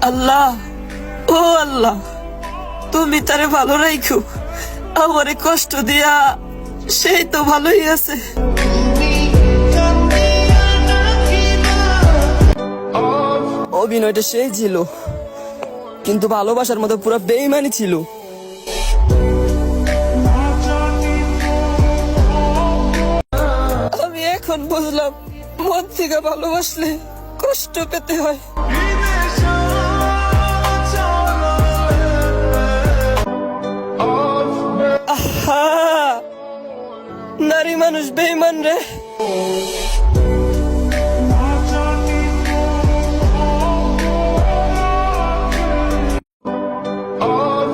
আল্লাহ, ও আল্লাহ, তুমি তারে ভালো রাখো। আমারে কষ্ট দিয়া সেই তো ভালোই আছে। অভিনয়টা সেই ছিল, কিন্তু ভালোবাসার মতো পুরো বেইমানি ছিল। আমি এখন বুঝলাম, মন থেকে ভালোবাসলে কষ্ট পেতে হয়। আহা, নারী মানুষ বেইমান রে।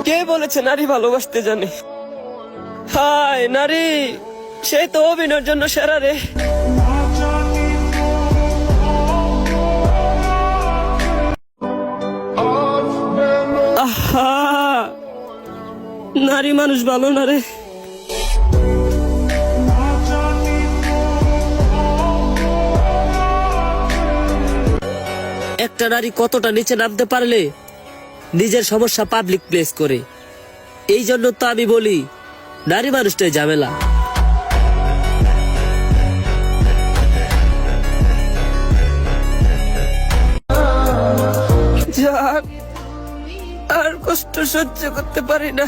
কে বলেছে নারী ভালোবাসতে জানে? হায় নারী, সে তো অভিনয়ের জন্য সেরা রে। আহা, নারী মানুষ ভালো না রে। একটা নারী কতটা নিচে নামতে পারলে নিজের সমস্যা পাবলিক প্লেস করে। এই জন্য তো আমি বলি, নারী মানুষটাই ঝামেলা। যাক, আর কষ্ট সহ্য করতে পারি না।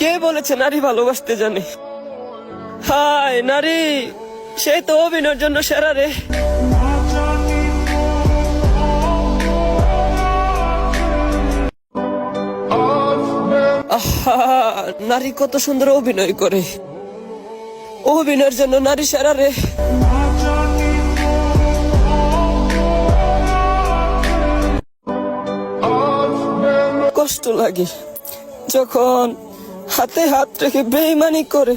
কে বলেছে নারী ভালোবাসতে জানে? হায় নারী, সে তো অভিনয়ের জন্য সেরা রে। আহা, নারী কত সুন্দর অভিনয় করে। অভিনয়ের জন্য নারী সেরা রে। কষ্ট লাগে যখন হাতে হাত রেখে বেইমানি করে।